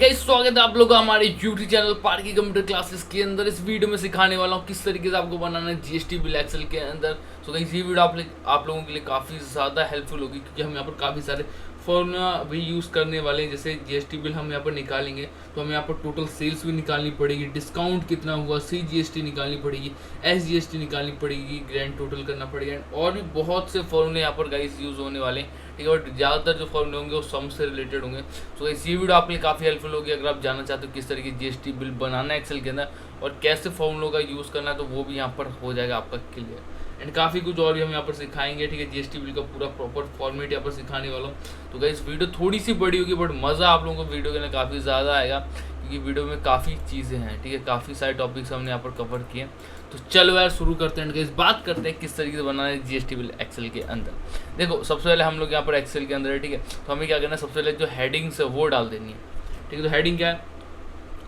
Guys, स्वागत है आप लोगों का हमारे यूट्यूब चैनल पार्की कंप्यूटर क्लासेस के अंदर। इस वीडियो में सिखाने वाला हूँ किस तरीके से आपको बनाना है जीएसटी बिल एक्सेल के अंदर। सो गाइस, ये वीडियो आप लोगों के लिए काफ़ी ज़्यादा हेल्पफुल होगी, क्योंकि हम यहाँ पर काफ़ी सारे फॉर्मूला भी यूज़ करने वाले हैं। जैसे जीएसटी बिल हम यहाँ पर निकालेंगे तो हमें यहाँ पर टोटल सेल्स भी निकालनी पड़ेगी, डिस्काउंट कितना हुआ, CGST निकालनी पड़ेगी, SGST निकालनी पड़ेगी, ग्रैंड टोटल करना पड़ेगा, और भी बहुत से फॉर्मूले यहाँ पर गाइस यूज़ होने वाले हैं। ठीक है, बट ज़्यादातर जो फॉर्मूले होंगे वो सम से रिलेटेड होंगे। सो इस ये वीडियो आपके लिए काफ़ी हेल्पफुल होगी अगर आप जानना चाहते हो किस तरीके जीएसटी बिल बनाना है एक्सेल के अंदर और कैसे फॉर्मूलों का यूज़ करना है, तो वो भी यहाँ पर हो जाएगा आपका क्लियर। एंड काफ़ी कुछ और भी हम यहाँ पर सिखाएंगे। ठीक है, जीएसटी बिल का पूरा प्रॉपर फॉर्मेट यहाँ पर सिखाने वाला हूँ। तो गाइस, वीडियो थोड़ी सी बड़ी होगी बट मज़ा आप लोगों को वीडियो के अंदर काफ़ी ज़्यादा आएगा, क्योंकि वीडियो में काफ़ी चीज़ें हैं। ठीक है, काफ़ी सारे टॉपिक्स हमने यहाँ पर कवर किए। तो चलो यार शुरू करते हैं। गाइस, बात करते हैं किस तरीके से बनाना है जीएसटी बिल एक्सेल के अंदर। देखो, सबसे पहले हम लोग यहाँ पर एक्सेल के अंदर है। ठीक है, तो हमें क्या करना है, सबसे पहले जो हेडिंग्स है वो डाल देनी है। ठीक है, तो हेडिंग क्या है,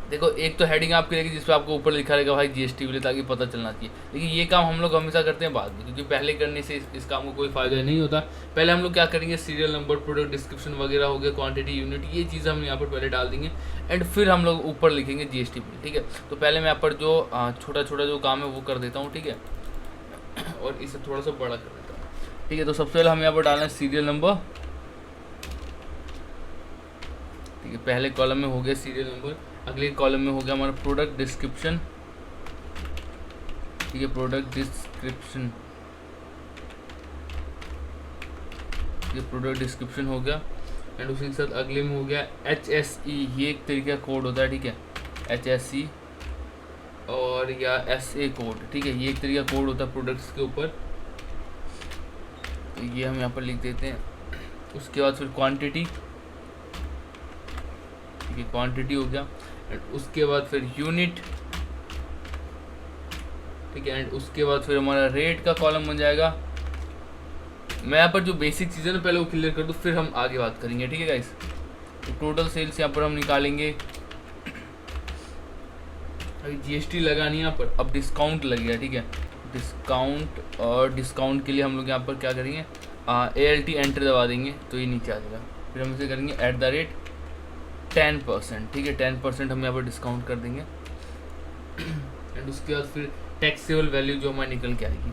देखो एक तो हेडिंग आपकी रहेगी जिस पर आपको ऊपर लिखा रहेगा भाई जीएसटी बिल, ताकि पता चलना चाहिए। लेकिन ये काम हम लोग हमेशा करते हैं बाद में, क्योंकि पहले करने से इस काम को कोई फायदा नहीं होता। पहले हम लोग क्या करेंगे, सीरियल नंबर, प्रोडक्ट डिस्क्रिप्शन वगैरह हो गया, क्वांटिटी, यूनिट, ये चीज़ हम यहाँ पर पहले डाल देंगे एंड फिर हम लोग ऊपर लिखेंगे जीएसटी बिल। ठीक है, तो पहले मैं यहाँ पर जो छोटा छोटा जो काम है वो कर देता हूँ। ठीक है, और इसे थोड़ा सा बड़ा कर देता हूँ। ठीक है, तो सबसे पहले हम यहाँ पर डालना है सीरियल नंबर। ठीक है, पहले कॉलम में हो गया सीरियल नंबर, अगले कॉलम में हो गया हमारा प्रोडक्ट डिस्क्रिप्शन। ठीक है, प्रोडक्ट डिस्क्रिप्शन, ये प्रोडक्ट डिस्क्रिप्शन हो गया एंड उसी के साथ अगले में हो गया HSE, ये एक तरीके का कोड होता है। ठीक है, HSE और या SA कोड। ठीक है, ये एक तरीके का कोड होता है प्रोडक्ट्स के ऊपर, ये हम यहाँ पर लिख देते हैं। उसके बाद फिर क्वांटिटी, ठीक है, क्वांटिटी हो गया एंड उसके बाद फिर यूनिट। ठीक है, एंड उसके बाद फिर हमारा रेट का कॉलम बन जाएगा। मैं यहाँ पर जो बेसिक चीज़ें ना पहले वो क्लियर कर दूँ, फिर हम आगे बात करेंगे। ठीक है गाइस, तो टोटल सेल्स यहाँ पर हम निकालेंगे। अभी जीएसटी लगा नहीं यहाँ पर, अब डिस्काउंट लग गया। ठीक है, डिस्काउंट, और डिस्काउंट के लिए हम लोग यहाँ पर क्या करेंगे, ALT एंटर दबा देंगे तो ये नीचे आ जाएगा। फिर हम इसे करेंगे @10%। ठीक है, 10% हम यहाँ पर डिस्काउंट कर देंगे एंड उसके बाद फिर टैक्सेबल वैल्यू जो हमारी निकल के आएगी।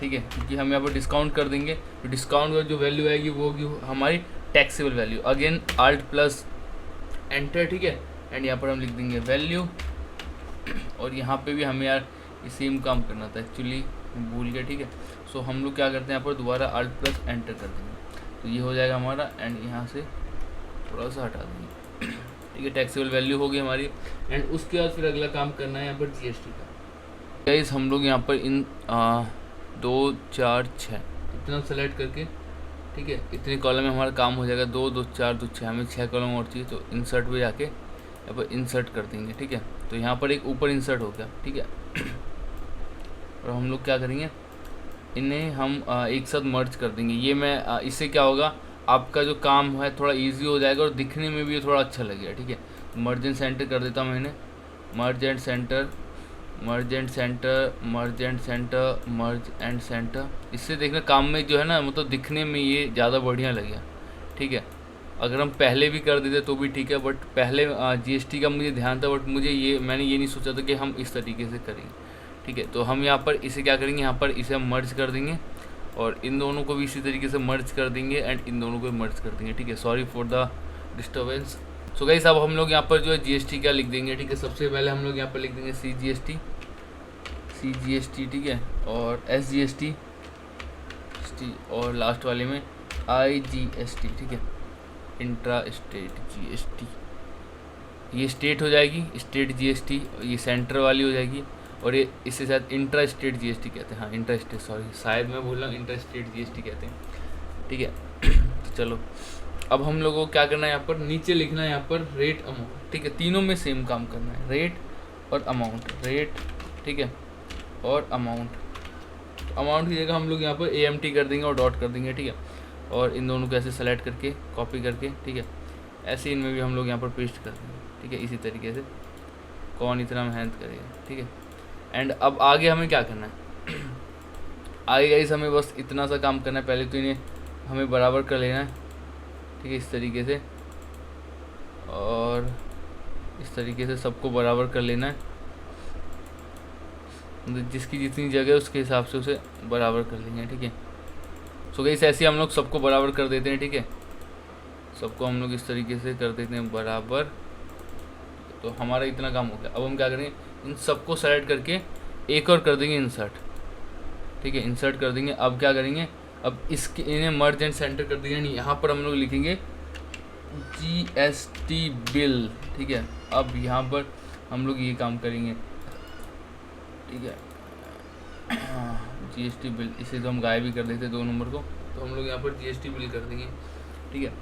ठीक है, क्योंकि हम यहाँ पर डिस्काउंट कर देंगे तो डिस्काउंट का जो वैल्यू आएगी वो होगी हमारी taxable value. Again ALT+ enter. ठीक है, एंड यहाँ पर हम लिख देंगे वैल्यू, और यहाँ पे भी हमें यार सेम काम करना था, एक्चुअली भूल गया। ठीक है, सो हम लोग क्या करते हैं, यहाँ पर दोबारा ALT+ एंटर कर देंगे तो ये हो जाएगा हमारा, एंड यहाँ से थोड़ा सा हटा देंगे। ठीक है, टैक्सेबल वैल्यू होगी हमारी एंड उसके बाद फिर अगला काम करना है यहाँ पर जीएसटी का। गाइस, हम लोग यहाँ पर इन 2 4 6 इतना सेलेक्ट करके, ठीक है, इतने कॉलम में हमारा काम हो जाएगा। 2 2 4 2 6, हमें 6 कॉलम और चाहिए, तो इंसर्ट पे जाके यहाँ पर इंसर्ट कर देंगे। ठीक है, तो यहाँ पर एक ऊपर इंसर्ट हो गया। ठीक है, और हम लोग क्या करेंगे, इन्हें हम एक साथ मर्ज कर देंगे। ये मैं इससे क्या होगा, आपका जो काम है थोड़ा इजी हो जाएगा और दिखने में भी थोड़ा अच्छा लगेगा। ठीक है, मर्ज एंड सेंटर कर देता हूँ मैंने, मर्ज and centre, merge and centre, merge and centre, merge and centre. इससे देखना काम में जो है ना, मतलब दिखने में ये ज़्यादा बढ़िया लगेगा। ठीक है, अगर हम पहले भी कर देते तो भी ठीक है, बट पहले जीएसटी का मुझे ध्यान था, बट मैंने ये नहीं सोचा था कि हम इस तरीके से करेंगे। ठीक है, तो हम यहाँ पर इसे क्या करेंगे, यहाँ पर इसे हम मर्ज कर देंगे और इन दोनों को भी इसी तरीके से मर्ज कर देंगे एंड इन दोनों को भी मर्ज कर देंगे। ठीक है, sorry for the disturbance. So guys, अब हम लोग यहाँ पर जो है जीएसटी का लिख देंगे। ठीक है, सबसे पहले हम लोग यहाँ पर लिख देंगे CGST। ठीक है, और SGST, और लास्ट वाले में IGST। ठीक है, इंट्रा स्टेट GST, ये स्टेट हो जाएगी, स्टेट GST, ये सेंटर वाली हो जाएगी, और ये इसके साथ इंट्रा स्टेट GST कहते हैं। हाँ, इंट्रा स्टेट, सॉरी शायद मैं बोल रहा हूँ, इंट्रा स्टेट GST कहते हैं। ठीक है, तो चलो अब हम लोगों को क्या करना है, यहाँ पर नीचे लिखना है यहाँ पर रेट अमाउंट। ठीक है, तीनों में सेम काम करना है, रेट और अमाउंट, रेट, ठीक है, और अमाउंट। तो अमाउंट की जगह हम लोग यहाँ पर AMT कर देंगे और डॉट कर देंगे। ठीक है, और इन दोनों को ऐसे सेलेक्ट करके कॉपी करके, ठीक है, ऐसे इनमें भी हम लोग यहाँ पर पेस्ट कर देंगे। ठीक है, इसी तरीके से, कौन इतना मेहनत करेगा। ठीक है, एंड अब आगे हमें क्या करना है, आगे गाइस हमें बस इतना सा काम करना है। पहले तो इन्हें हमें बराबर कर लेना है। ठीक है, इस तरीके से, और और इस तरीके से सबको बराबर कर लेना है, जिसकी जितनी जगह है उसके हिसाब से उसे बराबर कर लेंगे, ठीक है। सो गाइस ऐसे हम लोग सबको बराबर कर देते हैं, ठीक है। सबको हम लोग इस तरीके से कर देते हैं बराबर। तो हमारा इतना काम हो गया। अब हम क्या करेंगे, इन सबको सेलेक्ट करके एक और कर देंगे इंसर्ट, ठीक है। इंसर्ट कर देंगे। अब क्या करेंगे, अब इसके इन्हें मर्ज एंड सेंटर कर देंगे। नहीं, यहाँ पर हम लोग लिखेंगे GST बिल, ठीक है। अब यहाँ पर हम लोग ये काम करेंगे, ठीक है। GST बिल, इसे तो हम गायब भी कर देते 2 नंबर को, तो हम लोग यहाँ पर GST बिल कर देंगे, ठीक है।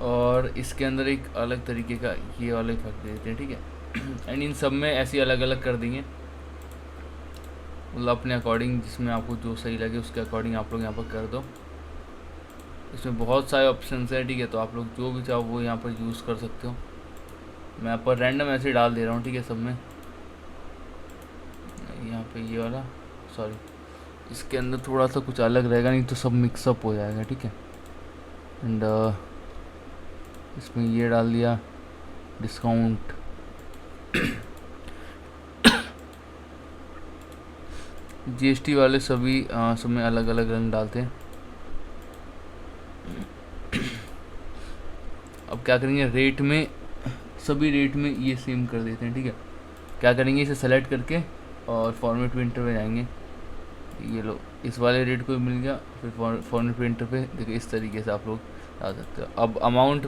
और इसके अंदर एक अलग तरीके का ये वाला इफेक्ट दे देते हैं, ठीक है। एंड इन सब में ऐसे अलग अलग कर देंगे, मतलब अपने अकॉर्डिंग, जिसमें आपको जो सही लगे उसके अकॉर्डिंग आप लोग यहाँ पर कर दो। इसमें बहुत सारे ऑप्शंस हैं, ठीक है। तो आप लोग जो भी चाहो वो यहाँ पर यूज़ कर सकते हो। मैं यहाँ पर रैंडम ऐसे डाल दे रहा हूँ, ठीक है। सब में यहाँ पे ये वाला, सॉरी, इसके अंदर थोड़ा सा कुछ अलग रहेगा, नहीं तो सब मिक्सअप हो जाएगा, ठीक है। एंड इसमें ये डाल दिया डिस्काउंट। GST वाले सभी सब में अलग अलग रंग डालते हैं। अब क्या करेंगे, रेट में सभी रेट में ये सेम कर देते हैं, ठीक है। क्या करेंगे, इसे सेलेक्ट करके और फॉर्मेट विंटर पे जाएंगे। ये लो, इस वाले रेट को मिल गया। फिर फॉर्मेट विंटर पे देखिए इस तरीके से आप लोग डाल सकते हो। अब अमाउंट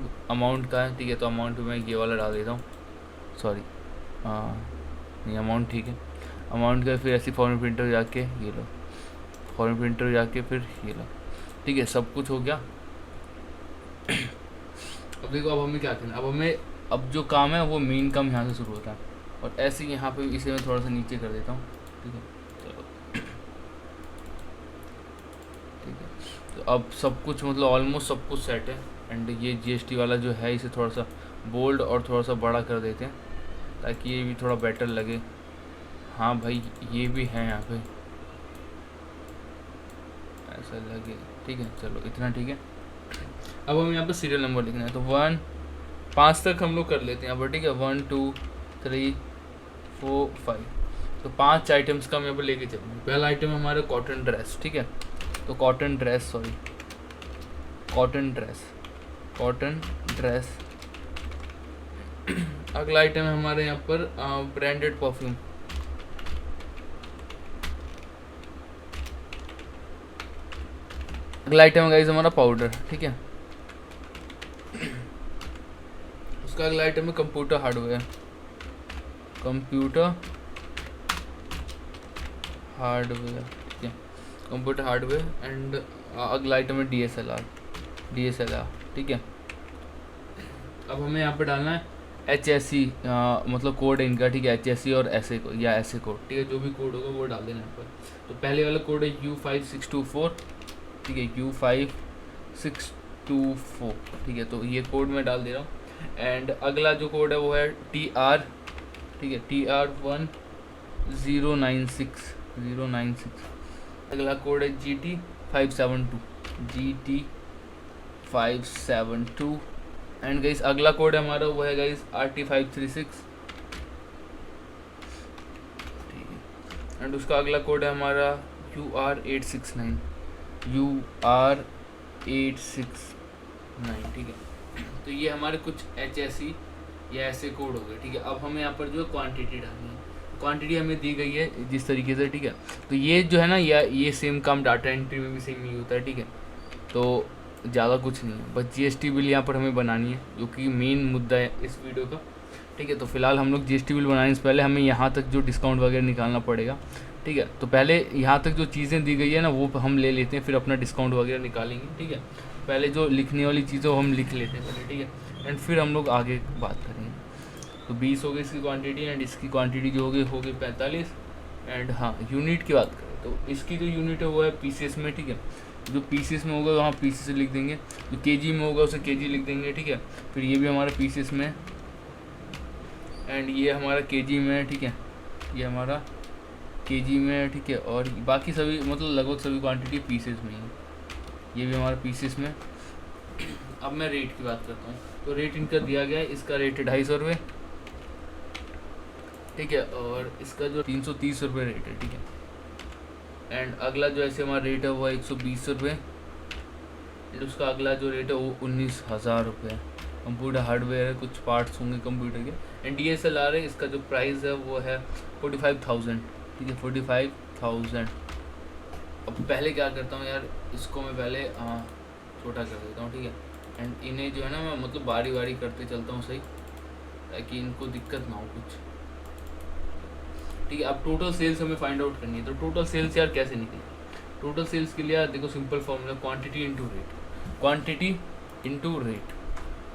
का है, ठीक है। तो अमाउंट में ये वाला डाल देता हूँ, सॉरी, नहीं अमाउंट ठीक है। अमाउंट का फिर ऐसी फॉर्मेट प्रिंटर जाके ये लो, फॉर्मेट प्रिंटर जाके फिर ये लो, ठीक है। सब कुछ हो गया। अब देखो, अब हमें क्या करना, अब जो काम है वो मेन काम यहाँ से शुरू होता है। और ऐसे ही यहाँ पे इसे मैं थोड़ा सा नीचे कर देता हूँ, ठीक है। चलो, ठीक है। तो अब सब कुछ मतलब ऑलमोस्ट सब कुछ सेट है। एंड ये GST वाला जो है इसे थोड़ा सा बोल्ड और थोड़ा सा बड़ा कर देते हैं, ताकि ये भी थोड़ा बेटर लगे। हाँ भाई, ये भी है यहाँ पे ऐसा लगे, ठीक है। चलो इतना ठीक है। अब हम यहाँ पे सीरियल नंबर लिखना है, तो 5 तक हम लोग कर लेते हैं यहाँ पर, ठीक है। 1 2 3 4 5, तो 5 आइटम्स का हम यहाँ पर लेके चलेंगे। पहला आइटम है हमारा कॉटन ड्रेस, ठीक है। तो कॉटन ड्रेस, कॉटन ड्रेस। अगला आइटम है हमारे यहाँ पर ब्रांडेड परफ्यूम। अगला आइटम है गाइस हमारा पाउडर, ठीक है। उसका अगला आइटम है कंप्यूटर हार्डवेयर, ठीक है। Computer hardware. एंड अगला आइटम है DSLR, ठीक है। अब हमें यहाँ पे डालना है HSE, मतलब कोड है इनका, ठीक है। HSE और ऐसे कोड, ठीक है। जो भी कोड होगा वो डाल देना यहाँ पर। तो पहले वाला कोड है U5624, ठीक है। U5624, ठीक है। तो ये कोड मैं डाल दे रहा हूँ। एंड अगला जो कोड है वो है TR, ठीक है। TR1096। अगला कोड है GT572। एंड गाइस अगला कोड है हमारा वो है गाइस RT536, ठीक है। एंड उसका अगला कोड है हमारा UR869, ठीक है। तो ये हमारे कुछ HSE या ऐसे कोड हो गए, ठीक है। अब हमें यहाँ पर जो क्वांटिटी डालनी है, क्वांटिटी हमें दी गई है जिस तरीके से, ठीक है। तो ये जो है ना, ये सेम काम डाटा एंट्री में भी सेम ही होता है, ठीक है। तो ज़्यादा कुछ नहीं है, बस GST बिल यहाँ पर हमें बनानी है, जो कि मेन मुद्दा है इस वीडियो का, ठीक है। तो फिलहाल हम लोग GST बिल बनाने से पहले हमें यहाँ तक जो डिस्काउंट वगैरह निकालना पड़ेगा, ठीक है। तो पहले यहाँ तक जो चीज़ें दी गई है ना वो हम ले लेते हैं, फिर अपना डिस्काउंट वगैरह निकालेंगे, ठीक है। पहले जो लिखने वाली चीज़ें हम लिख लेते हैं पहले, ठीक है। एंड फिर हम लोग आगे बात करेंगे। तो 20 हो गई इसकी क्वांटिटी। एंड इसकी क्वांटिटी जो होगी 45। एंड हाँ, यूनिट की बात करें तो इसकी जो यूनिट है वो है पीसेस में, ठीक है। जो पीसेस में होगा वहाँ पीसेस लिख देंगे, जो केजी में होगा उसे केजी लिख देंगे, ठीक है। फिर ये भी हमारा पीसेस में, एंड ये हमारा केजी में है, ठीक है। ये हमारा केजी में है, ठीक है। और बाकी सभी मतलब लगभग सभी क्वांटिटी पीसेस में ही है। ये भी हमारा पीसेस में। अब मैं रेट की बात करता हूँ। तो रेट इनका दिया गया है, इसका रेट है 250 रुपये, ठीक है, और इसका जो 330 रुपये रेट है, ठीक है। एंड अगला जो ऐसे हमारा रेट है वो है 120 रुपये, एंड उसका अगला जो रेट है वो 19,000 रुपये है। कंप्यूटर हार्डवेयर है, कुछ पार्ट्स होंगे कंप्यूटर के। एंड DSLR है, इसका जो प्राइस है वो है 45,000, ठीक है, 45,000। अब पहले क्या करता हूँ यार, इसको मैं पहले छोटा कर देता हूँ, ठीक है। एंड इन्हें जो है ना मैं मतलब बारी बारी करते चलता हूँ, सही, ताकि इनको दिक्कत ना हो कुछ, ठीक है। अब टोटल सेल्स हमें फाइंड आउट करनी है। तो टोटल सेल्स यार कैसे निकले? टोटल सेल्स के लिए यार देखो simple formula, quantity into rate, quantity into rate,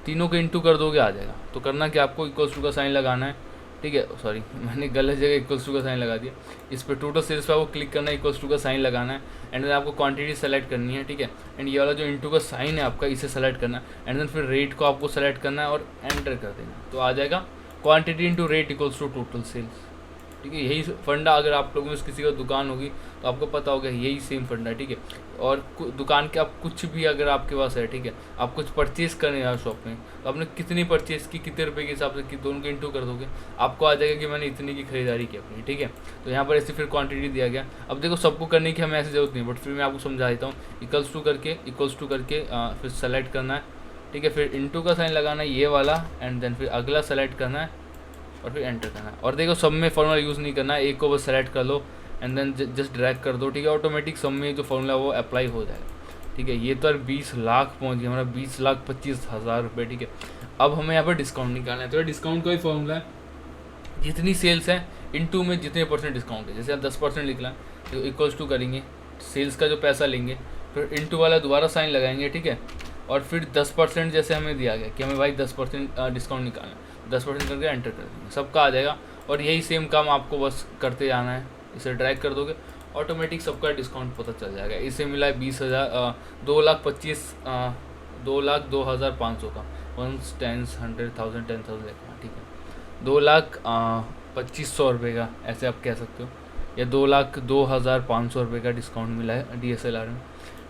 तीनों के इनटू कर दोगे आ जाएगा। तो करना कि आपको इक्वल्स टू का साइन लगाना है, ठीक है। सॉरी, मैंने गलत जगह इक्वल्स टू का साइन लगा दिया। इस पर टोटल सेल्स पे आपको क्लिक करना है, इक्वल्स टू का साइन लगाना है, एंड देन आपको क्वांटिटी सेलेक्ट करनी है, ठीक है। एंड ये वाला जो इनटू का साइन है आपका, इसे सेलेक्ट करना है, एंड देन फिर रेट को आपको सेलेक्ट करना है और एंटर कर देना, तो आ जाएगा quantity into rate equals to total sales, ठीक है। यही फंडा अगर आप लोगों में किसी का दुकान होगी तो आपको पता होगा, यही सेम फंडा है, ठीक है। और दुकान के आप कुछ भी अगर आपके पास है, ठीक है, आप कुछ परचेज करने हैं शॉप में, तो आपने कितनी परचेज की, कितने रुपए के हिसाब से दोनों के इंटू कर दोगे, आपको आ जाएगा कि मैंने इतनी की खरीदारी की अपनी, ठीक है। तो यहाँ पर ऐसे फिर क्वांटिटी दिया गया। अब देखो सबको करने की हमें ऐसी जरूरत नहीं, बट फिर मैं आपको समझा देता हूँ। इक्वल्स टू करके फिर सेलेक्ट करना है, ठीक है, फिर इंटू का साइन लगाना है ये वाला, एंड देन फिर अगला सेलेक्ट करना है और फिर एंटर करना है। और देखो सब में फॉर्मूला यूज़ नहीं करना है, एक को बस सेलेक्ट कर लो एंड देन जस्ट ड्रैग कर दो, ठीक है। ऑटोमेटिक सब में जो फॉर्मूला वो अप्लाई हो जाएगा, ठीक है। ये तो 20 लाख पहुंच गया हमारा, 20,25,000 रुपये, ठीक है। अब हमें यहाँ पर डिस्काउंट निकालना है। तो डिस्काउंट का ही फॉर्मूला है, जितनी सेल्स है इनटू में जितने परसेंट डिस्काउंट है। जैसे आप 10% निकला तो इक्वल्स टू करेंगे सेल्स का जो पैसा लेंगे, फिर इनटू वाला दोबारा साइन लगाएंगे, ठीक है। और फिर 10% जैसे हमें दिया गया कि हमें भाई 10% डिस्काउंट निकालना है, 10% करके एंटर कर देंगे, सबका आ जाएगा। और यही सेम काम आपको बस करते जाना है, इसे ड्रैग कर दोगे ऑटोमेटिक सबका डिस्काउंट पता चल जाएगा। इसे मिला है 20,000, 2,02,500 का, 1 10 100,000 10,000, ठीक है। 2,25,000 रुपये का, ऐसे आप कह सकते हो, या 2,02,500 रुपये का डिस्काउंट मिला है DSLR में,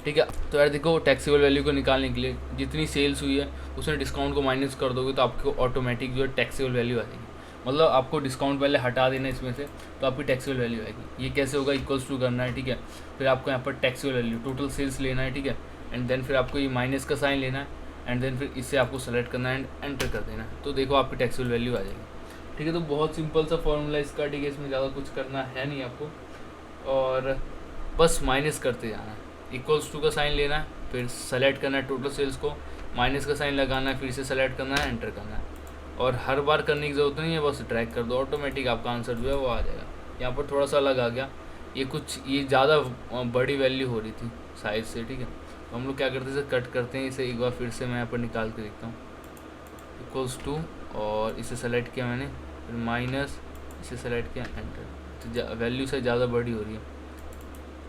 ठीक है। तो यार देखो टैक्सेबल वैल्यू को निकालने के लिए जितनी सेल्स हुई है उसमें डिस्काउंट को माइनस कर दोगे तो आपको ऑटोमेटिक जो है टैक्सेबल वैल्यू आ जाएगी। मतलब आपको डिस्काउंट पहले हटा देना इसमें से, तो आपकी टैक्सेबल वैल्यू आएगी। ये कैसे होगा, इक्वल्स टू करना है, ठीक है। फिर आपको यहाँ पर टैक्सेबल वैल्यू टोटल सेल्स लेना है, ठीक है। एंड देन फिर आपको ये माइनस का साइन लेना है, एंड देन फिर इससे आपको सेलेक्ट करना है एंड एंटर कर देना है, तो देखो आपकी टैक्सेबल वैल्यू आ जाएगी, ठीक है। तो बहुत सिंपल सा फॉर्मूला इसका, ठीक है। इसमें ज़्यादा कुछ करना है नहीं आपको, और बस माइनस करते जाना है। इक्वल्स टू का साइन लेना है, फिर सेलेक्ट करना है टोटल सेल्स को, माइनस का साइन लगाना है, फिर इसे सेलेक्ट करना है, एंटर करना है। और हर बार करने की ज़रूरत नहीं है, बस ड्रैग कर दो, ऑटोमेटिक आपका आंसर जो है वो आ जाएगा। यहाँ पर थोड़ा सा अलग आ गया, ये ज़्यादा बड़ी वैल्यू हो रही थी साइज से, ठीक है। तो हम लोग क्या करते हैं, इसे कट करते हैं। इसे एक बार फिर से मैं यहाँ पर निकाल के देखता हूँ, इक्वल्स टू, और इसे सेलेक्ट किया मैंने, फिर माइनस, इसे सेलेक्ट किया, एंटर। तो वैल्यू से ज़्यादा बड़ी हो रही है।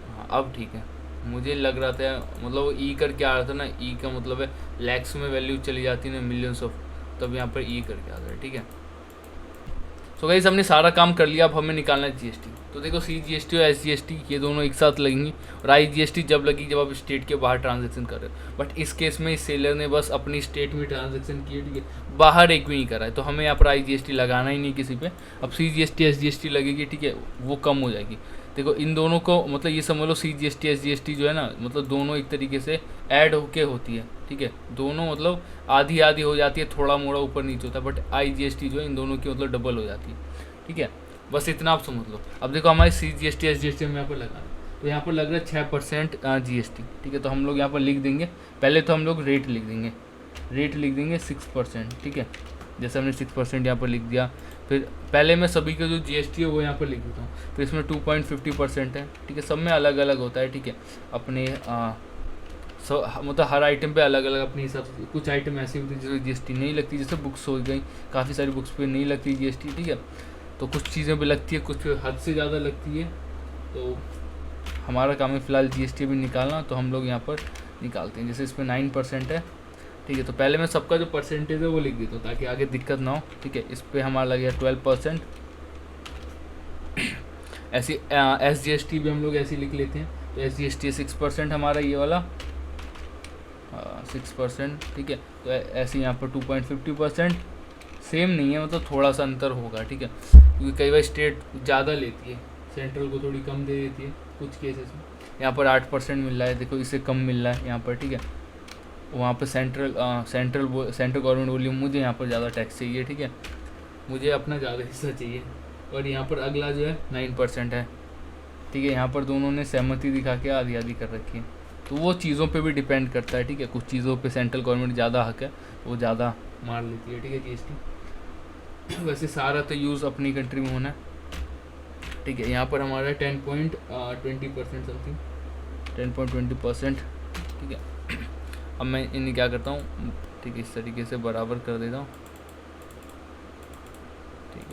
हाँ अब ठीक है, मुझे लग रहा था मतलब ई करके आ रहा था ना, ई का मतलब है लैक्स में वैल्यू चली जाती है ना, मिलियंस ऑफ, तब यहाँ पर ई करके आ गया, ठीक है। सो गाइस हमने सारा काम कर लिया, अब हमें निकालना है GST। तो देखो CGST और SGST ये दोनों एक साथ लगेंगी, और IGST जब लगी जब आप स्टेट के बाहर ट्रांजैक्शन कर रहे हो। बट इस केस में इस सेलर ने बस अपनी स्टेट में ट्रांजैक्शन किए, ठीक है, बाहर एक भी नहीं करा है, तो हमें यहाँ पर IGST लगाना ही नहीं किसी पे। अब CGST SGST लगेगी, ठीक है, वो कम हो जाएगी। देखो इन दोनों को मतलब ये समझ लो CGST SGST जो है ना, मतलब दोनों एक तरीके से ऐड होके होती है, ठीक है। दोनों मतलब आधी आधी हो जाती है, थोड़ा मोड़ा ऊपर नीचे होता है, बट IGST जो है इन दोनों की मतलब डबल हो जाती है, ठीक है। बस इतना आप समझ लो। अब देखो हमारे CGST SGST में यहाँ पर लगा, तो यहाँ पर लग रहा है 6% GST, ठीक है। तो हम लोग यहाँ पर लिख देंगे, पहले तो हम लोग रेट लिख देंगे 6%, ठीक है। जैसे हमने 6% यहाँ पर लिख दिया, फिर पहले मैं सभी का जो GST है वो यहाँ पर लिख देता हूँ। फिर इसमें 2.50% है, ठीक है। सब में अलग अलग होता है, ठीक है। अपने मतलब हर आइटम पे अलग अलग अपने हिसाब से। कुछ आइटम ऐसी होती है जिसमें GST नहीं लगती, जैसे बुक्स हो गई, काफ़ी सारी बुक्स पे नहीं लगती GST, ठीक है। तो कुछ चीज़ें पे लगती है, कुछ पे हद से ज़्यादा लगती है। तो हमारा काम है फ़िलहाल GST भी निकालना, तो हम लोग यहाँ पर निकालते हैं। जैसे इसमें 9% है, ठीक है। तो पहले मैं सबका जो परसेंटेज है वो लिख देता हूँ ताकि आगे दिक्कत ना हो, ठीक है। इस पर हमारा लग गया 12%। ऐसी SGST भी हम लोग ऐसे लिख लेते हैं, तो SGST 6% हमारा ये वाला, 6%, ठीक है। तो ऐसे यहाँ पर 2.50%, सेम नहीं है, मतलब थोड़ा सा अंतर होगा, ठीक है, क्योंकि कई बार स्टेट ज़्यादा लेती है, सेंट्रल को थोड़ी कम दे देती है कुछ केसेस में। यहाँ पर 8% मिल रहा है, देखो इससे कम मिल रहा है यहाँ पर, ठीक है। वहाँ पर सेंट्रल गवर्नमेंट बोली मुझे यहाँ पर ज़्यादा टैक्स चाहिए, ठीक है, मुझे अपना ज़्यादा हिस्सा चाहिए। और यहाँ पर अगला जो है 9% है, ठीक है। यहाँ पर दोनों ने सहमति दिखा के आधी आधी कर रखी है। तो वो चीज़ों पे भी डिपेंड करता है, ठीक है। कुछ चीज़ों पे सेंट्रल गवर्नमेंट ज़्यादा हक है, वो ज़्यादा मार लेती है, ठीक है, GST। वैसे सारा तो यूज़ अपनी कंट्री में होना है, ठीक है। यहाँ पर हमारा 10.20% समथिंग, 10.20%, ठीक है। अब मैं इन्हें क्या करता हूँ, ठीक है, इस तरीके से बराबर कर देता हूँ, ठीक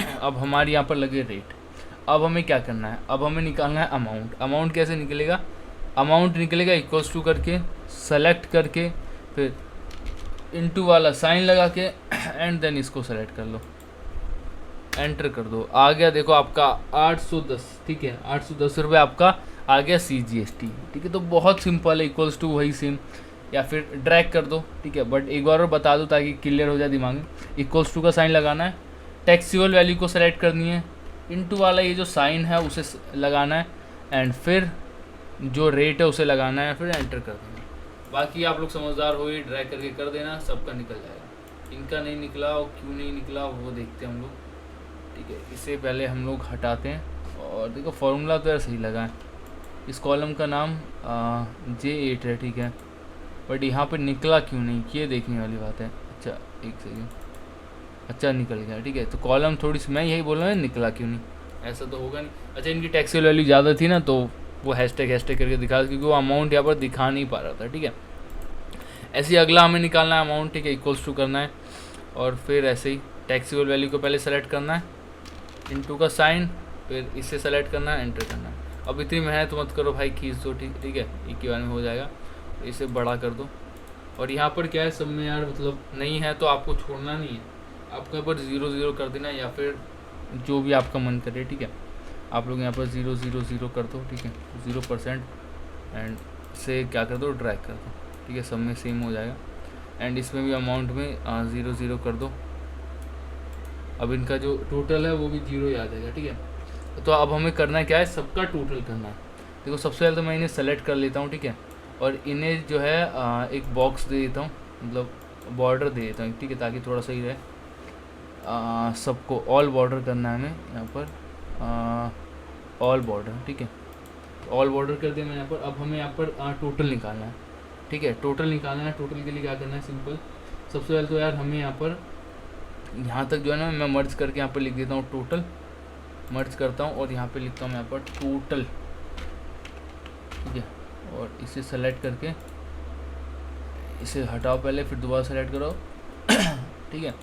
है। अब हमारे यहाँ पर लगे रेट। अब हमें क्या करना है, अब हमें निकालना है अमाउंट। अमाउंट कैसे निकलेगा, अमाउंट निकलेगा इक्वल्स टू करके, सेलेक्ट करके, फिर इनटू वाला साइन लगा के एंड देन इसको सेलेक्ट कर लो, एंटर कर दो। आ गया देखो आपका 810, ठीक है, 810 रुपये आपका आ गया CGST, ठीक है। तो बहुत सिंपल है, इक्वल्स टू वही सेम, या फिर ड्रैग कर दो, ठीक है। बट एक बार और बता दो ताकि क्लियर हो जाए दिमाग में। इक्वल्स टू का साइन लगाना है, टैक्सेबल वैल्यू को सेलेक्ट करनी है, इनटू वाला ये जो साइन है उसे लगाना है, एंड फिर जो रेट है उसे लगाना है, फिर एंटर कर देना। बाकी आप लोग समझदार हो, ये ड्रैग करके कर देना, सबका निकल जाएगा। इनका नहीं निकला और क्यों नहीं निकला वो देखते हैं हम लोग, ठीक है। इसे पहले हम लोग हटाते हैं, और देखो फॉर्मूला तो यार सही लगा है। इस कॉलम का नाम J8 है, ठीक है, बट यहाँ पर निकला क्यों नहीं, ये देखने वाली बात है। अच्छा एक सेकेंड, अच्छा निकल गया, ठीक है। तो कॉलम थोड़ी सी, मैं यही बोल रहा हूँ निकला क्यों नहीं, ऐसा तो होगा नहीं। अच्छा इनकी टैक्सेबल वैल्यू ज़्यादा थी ना, तो वो हैशटैग करके दिखा, क्योंकि वो अमाउंट यहाँ पर दिखा नहीं पा रहा था, ठीक है। ऐसे ही अगला हमें निकालना है अमाउंट, ठीक है, इक्वल्स टू करना है, और फिर ऐसे ही टैक्सेबल वैल्यू को पहले सेलेक्ट करना है, इनटू का साइन, फिर इससे सेलेक्ट करना है, एंटर करना है। अब इतनी मेहनत मत करो भाई, खींच दो, ठीक है, एक ही बार में हो जाएगा। इसे बड़ा कर दो, और यहाँ पर क्या है सब में यार, मतलब नहीं है तो आपको छोड़ना नहीं है, आपको यहाँ पर 0 कर देना, या फिर जो भी आपका मन करे, ठीक है। आप लोग यहाँ पर 0 कर दो, ठीक है, 0%, एंड से क्या कर दो, ड्रैग कर दो, ठीक है, सब में सेम हो जाएगा। एंड इसमें भी अमाउंट में 0 कर दो। अब इनका जो टोटल है वो भी 0 ही आ जाएगा, ठीक है। तो अब हमें करना क्या है, सबका टोटल करना है। देखो सबसे पहले तो मैं इन्हें सेलेक्ट कर लेता हूँ, ठीक है, और इन्हें जो है एक बॉक्स दे देता हूँ, मतलब बॉर्डर दे देता हूँ, ठीक है, ताकि थोड़ा सही रहे। सबको ऑल बॉर्डर करना है हमें यहाँ पर, ऑल बॉर्डर, ठीक है, ऑल बॉर्डर कर दिया मैंने यहाँ पर। अब हमें यहाँ पर टोटल निकालना है, ठीक है, टोटल निकालना है। टोटल के लिए क्या करना है, सिंपल, सबसे पहले तो यार हमें यहाँ पर यहाँ तक जो है ना मैं मर्ज करके यहाँ पर लिख देता हूँ टोटल, मर्ज करता हूँ और यहाँ पे लिखता हूँ यहाँ पर टोटल, ठीक है, और इसे सेलेक्ट करके इसे हटाओ पहले, फिर दोबारा सेलेक्ट करो, ठीक है।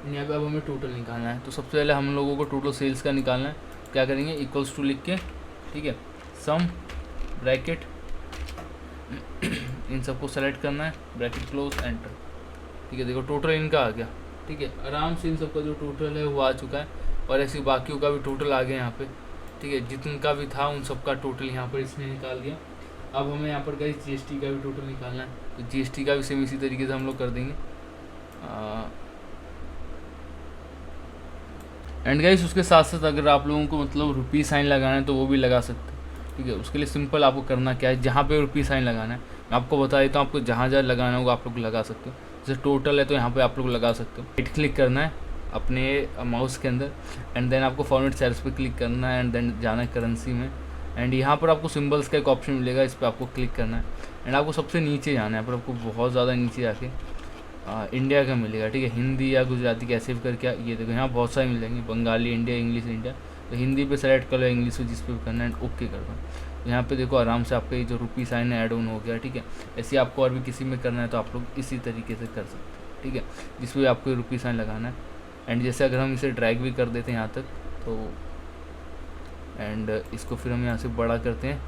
यहाँ पे अब हमें टोटल निकालना है, तो सबसे पहले हम लोगों को टोटल सेल्स का निकालना है। क्या करेंगे, इक्वल्स टू लिख के, ठीक है, सम ब्रैकेट, इन सबको सेलेक्ट करना है, ब्रैकेट क्लोज, एंटर, ठीक है। देखो टोटल इनका आ गया, ठीक है, आराम से इन सबका जो टोटल है वो आ चुका है, और ऐसे बाकियों का भी टोटल आ गया यहाँ पे, ठीक है, जिनका भी था उन सबका टोटल यहाँ पर इसने निकाल दिया। अब हमें यहाँ पर गाइस GST का भी टोटल निकालना है, तो GST का भी सेम इसी तरीके से हम लोग कर देंगे। एंड गाइस उसके साथ साथ अगर आप लोगों को मतलब रुपी साइन लगाना है तो वो भी लगा सकते हैं, ठीक है। उसके लिए सिंपल आपको करना क्या है, जहाँ पे रुपी साइन लगाना है मैं आपको बता देता हूँ, आपको जहाँ जहाँ लगाना होगा आप लोग लगा सकते हो। जैसे टोटल है तो यहाँ पे आप लोग लगा सकते हो। राइट क्लिक करना है अपने माउस के अंदर, एंड देन आपको फॉर्मेट सेल्स पे क्लिक करना है, एंड देन जाना है करेंसी में, एंड यहाँ पर आपको सिंबल्स का एक ऑप्शन मिलेगा, इस पर आपको क्लिक करना है, एंड आपको सबसे नीचे जाना है, पर आपको बहुत ज़्यादा नीचे जाके इंडिया का मिलेगा, ठीक है, हिंदी या गुजराती कैसे भी करके, ये देखो यहाँ बहुत सारे मिल जाएंगे, बंगाली इंडिया, इंग्लिश इंडिया, तो हिंदी पे सेलेक्ट कर लो, इंग्लिश पे जिस पे भी करना है, ओके कर दो। तो यहाँ पे देखो आराम से आपका ये जो रुपी साइन है ऐड ऑन हो गया, ठीक है। ऐसे आपको और भी किसी में करना है तो आप लोग इसी तरीके से कर सकते हैं, ठीक है, जिस पे आपको रुपी साइन लगाना है। एंड जैसे अगर हम इसे ड्रैग भी कर देते हैं यहाँ तक, तो एंड इसको फिर हम यहाँ से बड़ा करते हैं,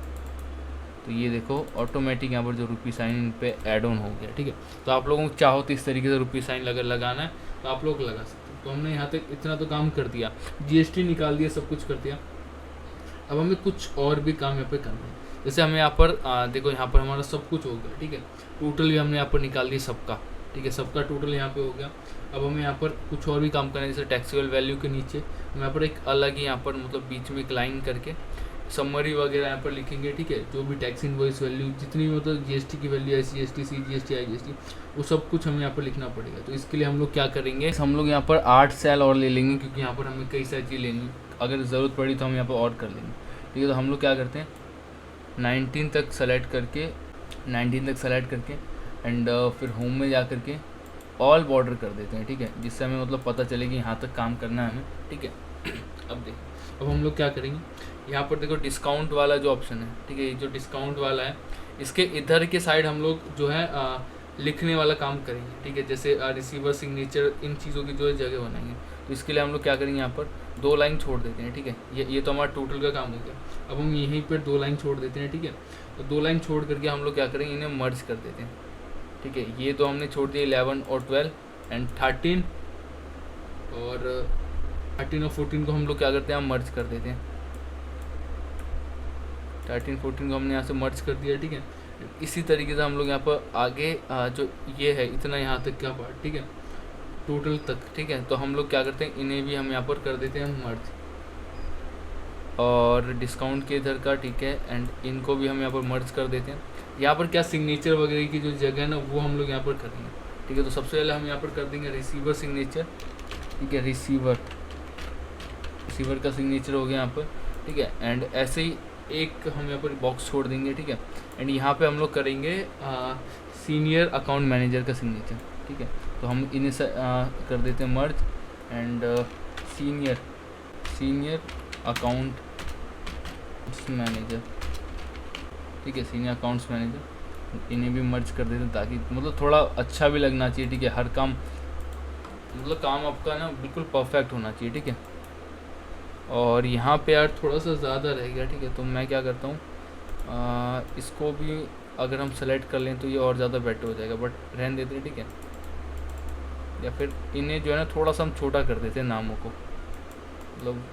तो ये देखो ऑटोमेटिक यहाँ पर जो रुपी साइन इन पे ऐड ऑन हो गया, ठीक है। तो आप लोगों को चाहो तो इस तरीके से रुपी साइन लगाना है तो आप लोग लगा सकते हैं। तो हमने यहाँ तक इतना तो काम कर दिया, GST निकाल दिया, सब कुछ कर दिया। अब हमें कुछ और भी काम यहाँ पे करना है। जैसे हमें यहाँ पर देखो यहाँ पर हमारा सब कुछ हो गया, ठीक है। टोटल भी हमने यहाँ पर निकाल दी सबका, ठीक है, सबका टोटल यहाँ पे हो गया। अब हमें यहाँ पर कुछ और भी काम करना है, जैसे टैक्सेबल वैल्यू के नीचे हम यहाँ पर एक अलग ही यहाँ पर मतलब बीच में एक लाइन करके समरी वगैरह यहाँ पर लिखेंगे, ठीक है। जो भी टैक्स इनवॉइस वैल्यू जितनी भी मतलब जीएसटी की वैल्यू, SGST, CGST, IGST, वो सब कुछ हमें यहाँ पर लिखना पड़ेगा। तो इसके लिए हम लोग क्या करेंगे, हम लोग यहाँ पर 8 सेल और ले लेंगे, क्योंकि यहाँ पर हमें कई सारी चीज़ लेनी, अगर ज़रूरत पड़ी तो हम यहाँ पर और कर लेंगे, ठीक है। तो हम लोग क्या करते हैं 19 तक सेलेक्ट करके एंड फिर होम में जा करके ऑल बॉर्डर कर देते हैं, ठीक है, जिससे हमें मतलब पता चले कि यहाँ तक काम करना है हमें, ठीक है। अब देखो अब हम लोग क्या करेंगे, यहाँ पर देखो डिस्काउंट वाला जो ऑप्शन है, ठीक है, ये जो डिस्काउंट वाला है इसके इधर के साइड हम लोग जो है लिखने वाला काम करेंगे, ठीक है। जैसे रिसीवर सिग्नेचर इन चीज़ों की जो है जगह बनाएंगे। तो इसके लिए हम लोग क्या करेंगे, यहाँ पर 2 लाइन छोड़ देते हैं, ठीक है। ये तो हमारा टोटल का काम हो गया। अब हम यहीं पर 2 लाइन छोड़ देते हैं, ठीक है। तो 2 लाइन छोड़ करके हम लोग क्या करेंगे, इन्हें मर्ज कर देते हैं, ठीक है। ये तो हमने छोड़ दिया 11 और 12 एंड 13 और 14 को हम लोग क्या करते हैं, हम मर्ज कर देते हैं। 13, 14 को हमने यहाँ से मर्ज कर दिया, ठीक है। इसी तरीके से हम लोग यहाँ पर आगे जो ये है इतना यहाँ तक क्या पार्ट, ठीक है, टोटल तक, ठीक है। तो हम लोग क्या करते हैं, इन्हें भी हम यहाँ पर कर देते हैं मर्ज, और डिस्काउंट के इधर का, ठीक है, एंड इनको भी हम यहाँ पर मर्ज कर देते हैं। यहाँ पर क्या सिग्नेचर वगैरह की जो जगह है ना वो हम लोग यहाँ पर करेंगे, ठीक है। तो सबसे पहले हम यहाँ पर कर देंगे रिसीवर सिग्नेचर, ठीक है, रिसीवर का सिग्नेचर हो गया यहाँ पर, ठीक है। एंड ऐसे ही एक हम यहाँ पर बॉक्स छोड़ देंगे, ठीक है। एंड यहाँ पे हम लोग करेंगे सीनियर अकाउंट मैनेजर का सिग्नेचर, ठीक है। तो हम इन्हें कर देते हैं मर्ज एंड सीनियर अकाउंट्स मैनेजर, ठीक है, सीनियर अकाउंट्स मैनेजर, इन्हें भी मर्ज कर देते हैं ताकि मतलब थोड़ा अच्छा भी लगना चाहिए, ठीक है। हर काम मतलब काम आपका ना बिल्कुल परफेक्ट होना चाहिए, ठीक है। और यहाँ पे यार थोड़ा सा ज़्यादा रह गया, ठीक है। तो मैं क्या करता हूँ, इसको भी अगर हम सेलेक्ट कर लें तो ये और ज़्यादा बेटर हो जाएगा, बट रहने देते हैं, ठीक है। या फिर इन्हें जो है ना थोड़ा सा हम छोटा कर देते हैं नामों को, मतलब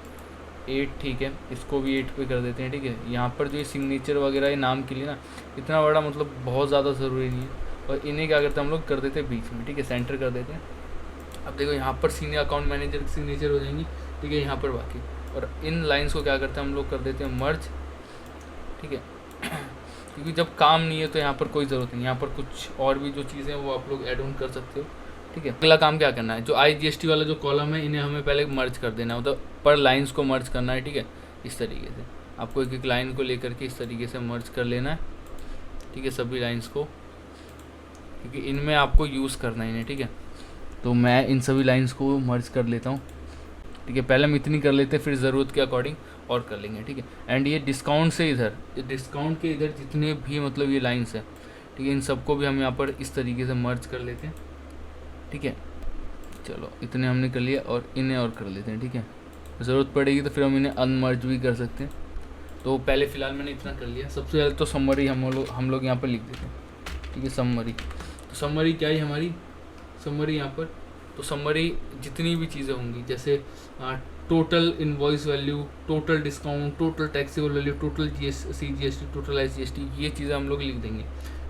8, ठीक है, इसको भी 8 पे कर देते हैं, ठीक है। यहाँ पर जो ये सिग्नेचर वगैरह ये नाम के लिए ना इतना बड़ा मतलब बहुत ज़्यादा ज़रूरी नहीं है, और इन्हें क्या करते हैं हम लोग कर देते हैं बीच में, ठीक है, सेंटर कर देते हैं। अब देखो यहाँ पर सीनियर अकाउंट मैनेजर की सिग्नेचर हो जाएंगी, ठीक है, यहाँ पर बाकी, और इन लाइंस को क्या करते हैं हम लोग कर देते हैं मर्ज, ठीक है। क्योंकि जब काम नहीं है तो यहाँ पर कोई ज़रूरत नहीं, यहाँ पर कुछ और भी जो चीज़ें हैं वो आप लोग ऐड ऑन कर सकते हो, ठीक है। अगला काम क्या करना है, जो IGST वाला जो कॉलम है इन्हें हमें पहले मर्ज कर देना है, मतलब पर लाइंस को मर्ज करना है, ठीक है। इस तरीके से आपको एक एक लाइन को लेकर के इस तरीके से मर्ज कर लेना है, ठीक है, सभी लाइंस को, क्योंकि इनमें आपको यूज़ करना है इन्हें, ठीक है। तो मैं इन सभी लाइंस को मर्ज कर लेता हूँ, ठीक है। पहले हम इतनी कर लेते हैं, फिर ज़रूरत के अकॉर्डिंग और कर लेंगे, ठीक है। एंड ये डिस्काउंट से इधर, डिस्काउंट के इधर जितने भी मतलब ये लाइंस है, ठीक है, इन सबको भी हम यहाँ पर इस तरीके से मर्ज कर लेते हैं, ठीक है। चलो इतने हमने कर लिया, और इन्हें और कर लेते हैं, ठीक है। ज़रूरत पड़ेगी तो फिर हम इन्हें अनमर्ज भी कर सकते हैं। तो पहले फ़िलहाल मैंने इतना कर लिया। सबसे पहले तो समरी हम लोग यहाँ पर लिख देते हैं, ठीक है, समरी। तो समरी क्या है हमारी, समरी यहाँ पर, तो समरी जितनी भी चीज़ें होंगी, जैसे total invoice value, total discount, total taxable value, total CGST, total SGST, ये चीज़ें हम लोग लिख देंगे,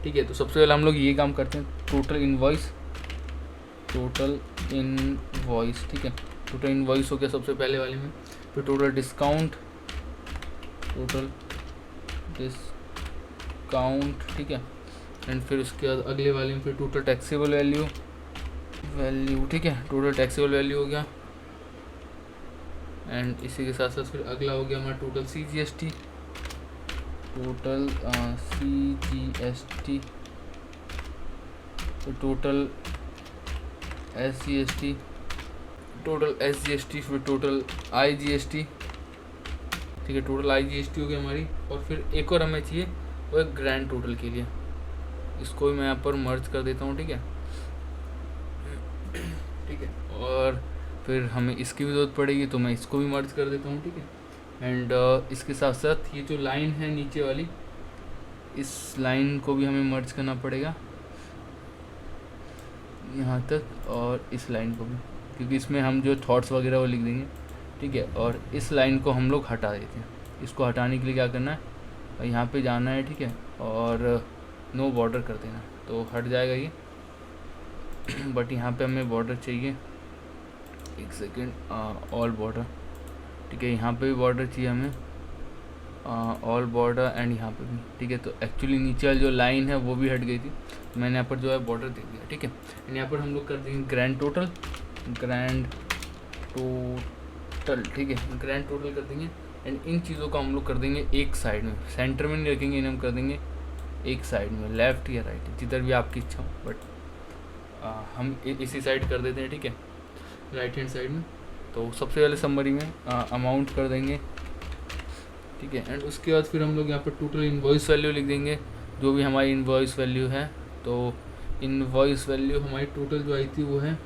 ठीक है। तो सबसे पहले हम लोग ये काम करते हैं, टोटल इनवॉइस, ठीक है। टोटल इनवॉइस हो गया सबसे पहले वाले में, फिर टोटल डिस्काउंट, ठीक है। एंड फिर उसके बाद अगले वाले में फिर टोटल टैक्सेबल वैल्यू, ठीक है, टोटल टैक्सेबल वैल्यू हो गया। एंड इसी के साथ साथ फिर अगला हो गया हमारा टोटल CGST, तो टोटल SGST, फिर टोटल IGST, ठीक है, टोटल IGST हो गई हमारी। और फिर एक और हमें चाहिए वो एक ग्रैंड टोटल के लिए, इसको भी मैं यहाँ पर मर्ज कर देता हूँ, ठीक है, ठीक है। और फिर हमें इसकी भी ज़रूरत पड़ेगी तो मैं इसको भी मर्ज कर देता हूँ, ठीक है। एंड इसके साथ साथ ये जो लाइन है नीचे वाली, इस लाइन को भी हमें मर्ज करना पड़ेगा यहाँ तक, और इस लाइन को भी, क्योंकि इसमें हम जो थॉट्स वगैरह वो लिख देंगे, ठीक है। और इस लाइन को हम लोग हटा देते हैं। इसको हटाने के लिए क्या करना है, यहाँ पे जाना है, ठीक है, और नो बॉर्डर कर देना तो हट जाएगा ये। बट यहाँ पे हमें बॉर्डर चाहिए, एक सेकेंड, ऑल बॉर्डर, ठीक है, यहाँ पे भी बॉर्डर चाहिए हमें, ऑल बॉर्डर एंड यहाँ पे भी, ठीक है। तो एक्चुअली नीचे वाली जो लाइन है वो भी हट गई थी, मैंने यहाँ पर जो है बॉर्डर दे दिया, ठीक है। एंड यहाँ पर हम लोग कर देंगे ग्रैंड टोटल, ठीक है, ग्रैंड टोटल कर देंगे। एंड इन चीज़ों को हम लोग कर देंगे एक साइड में, सेंटर में नहीं रखेंगे, इन्हें हम कर देंगे एक साइड में, लेफ़्ट या राइट जिधर भी आपकी इच्छा हो, बट हम इसी साइड कर देते हैं, ठीक है, राइट हैंड साइड में। तो सबसे पहले समरी में अमाउंट कर देंगे, ठीक है। एंड उसके बाद फिर हम लोग यहाँ पर टोटल इनवॉइस वैल्यू लिख देंगे, जो भी हमारी इनवॉइस वैल्यू है। तो इनवॉइस वैल्यू हमारी टोटल जो आई थी वो है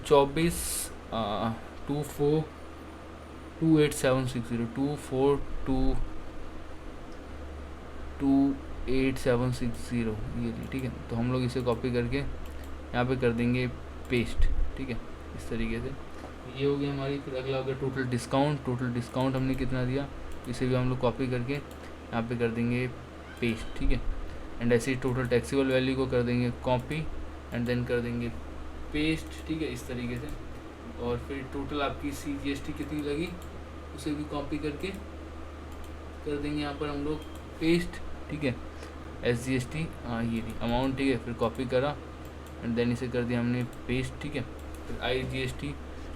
24,28760 ये थी, ठीक है। तो हम लोग इसे कॉपी करके यहाँ पे कर देंगे पेस्ट, ठीक है, इस तरीके से। ये हो गया हमारी। फिर अगला हो गया टोटल डिस्काउंट। टोटल डिस्काउंट हमने कितना दिया, इसे भी हम लोग कॉपी करके यहाँ पे कर देंगे पेस्ट, ठीक है। एंड ऐसे ही टोटल टैक्सेबल वैल्यू को कर देंगे कॉपी एंड देन कर देंगे पेस्ट, ठीक है, इस तरीके से। और फिर टोटल आपकी CGST कितनी लगी उसे भी कॉपी करके कर देंगे यहाँ पर हम लोग पेस्ट, ठीक है। SGST ये थी अमाउंट, ठीक है, फिर कॉपी करा एंड देन इसे कर दिया हमने पेस्ट, ठीक है। फिर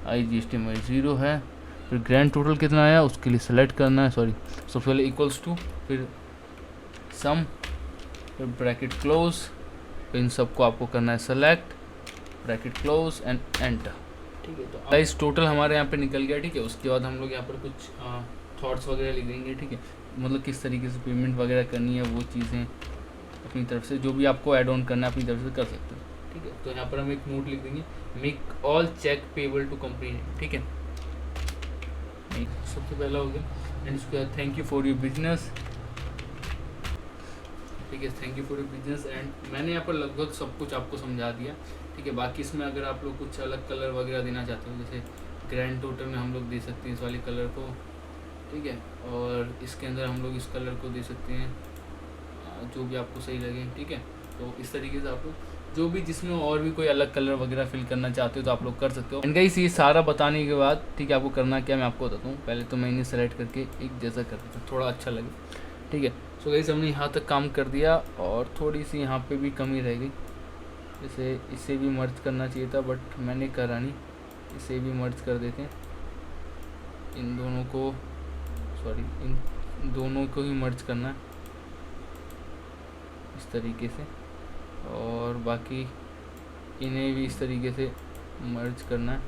IGST हमारी 0 है। फिर ग्रैंड टोटल कितना आया उसके लिए सेलेक्ट करना है, सॉरी, सबसे पहले इक्वल्स टू, फिर सम, फिर ब्रैकेट क्लोज, फिर इन सबको आपको करना है select, bracket close and enter, ठीक है। तो गाइस टोटल हमारे यहाँ पे निकल गया, ठीक है। उसके बाद हम लोग यहाँ पर कुछ थॉट्स वगैरह लिख देंगे, ठीक है, मतलब किस तरीके से पेमेंट वगैरह करनी है, वो चीज़ें अपनी तरफ से जो भी आपको ऐड ऑन करना है अपनी तरफ से कर सकते हो, ठीक है। तो यहाँ पर हम एक नोट लिख देंगे, make all cheque payable to company, ठीक है, सबसे पहला हो गया। एंड उसके बाद thank you for your business, ठीक है, thank you for your business. And मैंने यहाँ पर लगभग सब कुछ आपको समझा दिया, ठीक है। बाकी इसमें अगर आप लोग कुछ अलग कलर वगैरह देना चाहते हो, जैसे ग्रैंड टोटल में हम लोग दे सकते हैं इस वाले कलर को, ठीक है, और इसके अंदर हम लोग इस कलर को दे सकते हैं, जो भी आपको सही लगे, ठीक है। तो इस तरीके से आप लोग जो भी जिसमें और भी कोई अलग कलर वगैरह फिल करना चाहते हो तो आप लोग कर सकते हो। एंड गाइस ये सारा बताने के बाद, ठीक है, आपको करना क्या मैं आपको बताता हूँ। पहले तो मैं इन्हें सेलेक्ट करके एक जैसा कर देता हूँ, थोड़ा अच्छा लगे, ठीक है। सो गाइस हमने यहाँ तक काम कर दिया और थोड़ी सी यहाँ पे भी कमी रह गई, जैसे इसे भी मर्ज करना चाहिए था बट मैंने करा नहीं, इसे भी मर्ज कर देते हैं, इन दोनों को, सॉरी, इन दोनों को ही मर्ज करना है इस तरीके से, और बाकी इन्हें भी इस तरीके से मर्ज करना है,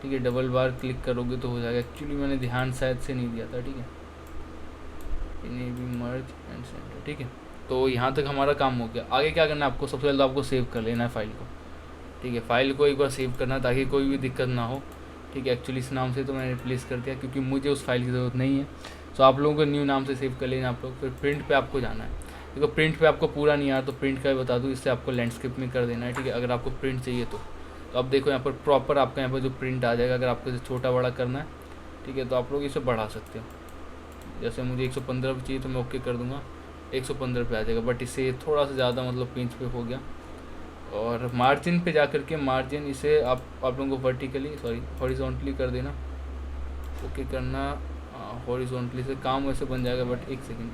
ठीक है। डबल बार क्लिक करोगे तो हो जाएगा, एक्चुअली मैंने ध्यान शायद से नहीं दिया था, ठीक है। इन्हें भी मर्ज एंड सेंटर, ठीक है। तो यहाँ तक हमारा काम हो गया। आगे क्या करना है आपको, सबसे पहले तो आपको सेव कर लेना है फाइल को, ठीक है। फाइल को एक बार सेव करना है ताकि कोई भी दिक्कत ना हो, ठीक है। एक्चुअली इस नाम से तो मैंने रिप्लेस कर दिया क्योंकि मुझे उस फाइल की ज़रूरत नहीं है। तो आप लोगों को न्यू नाम से सेव कर लेना आप लोग। फिर प्रिंट पे आपको जाना है, देखो प्रिंट पे आपको पूरा नहीं आ रहा तो प्रिंट का भी बता दूँ, इससे आपको लैंडस्केप में कर देना है, ठीक है। अगर आपको प्रिंट चाहिए तो अब देखो यहाँ पर प्रॉपर आपका यहाँ पर जो प्रिंट आ जाएगा। अगर आपको इसे छोटा बड़ा करना है, ठीक है, तो आप लोग इसे बढ़ा सकते हो। जैसे मुझे 115 पे चाहिए तो मैं ओके कर दूँगा, 115 पे आ जाएगा। बट इससे थोड़ा सा ज़्यादा मतलब पेज पे हो गया। और मार्जिन पे जा करके मार्जिन इसे आप लोगों को वर्टिकली, सॉरी, हॉरिजॉन्टली कर देना, ओके करना। हॉरिजॉन्टली से काम वैसे बन जाएगा, बट एक सेकंड,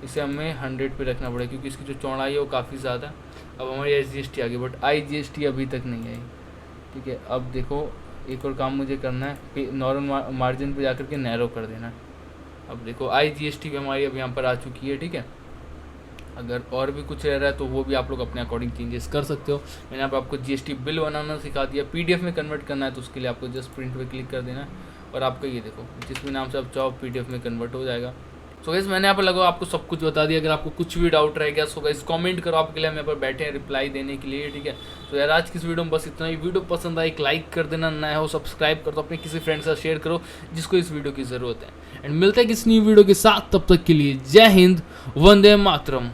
इसे हमें 100 पे रखना पड़ेगा क्योंकि इसकी जो चौड़ाई है वो काफ़ी ज़्यादा। अब हमारी SGST आ गई बट IGST अभी तक नहीं आई, ठीक है। अब देखो एक और काम मुझे करना है, नॉर्मल मार्जिन पे जा करके नैरो कर देना है। अब देखो IGST भी हमारी अब यहाँ पर आ चुकी है, ठीक है। अगर और भी कुछ रह रहा है तो वो भी आप लोग अपने अकॉर्डिंग चेंजेस कर सकते हो। मैंने यहाँ पर आपको GST बिल बनाना सिखा दिया। PDF में कन्वर्ट करना है तो उसके लिए आपको जस्ट प्रिंट पे क्लिक कर देना है और आपका ये देखो जिस भी नाम से आप चाहो PDF में कन्वर्ट हो जाएगा। सो गाइस मैंने यहाँ पर लगा आपको सब कुछ बता दिया। अगर आपको कुछ भी डाउट रह गया सो गाइस कमेंट करो, आपके लिए हम यहाँ पर बैठे हैं रिप्लाई देने के लिए, ठीक है। तो यार आज की इस वीडियो में बस इतना ही। वीडियो पसंद आए एक लाइक कर देना, नया हो सब्सक्राइब कर दो, अपने किसी फ्रेंड के साथ शेयर करो जिसको इस वीडियो की ज़रूरत है। एंड मिलते हैं किसी न्यू वीडियो के साथ, तब तक के लिए जय हिंद, वंदे मातरम।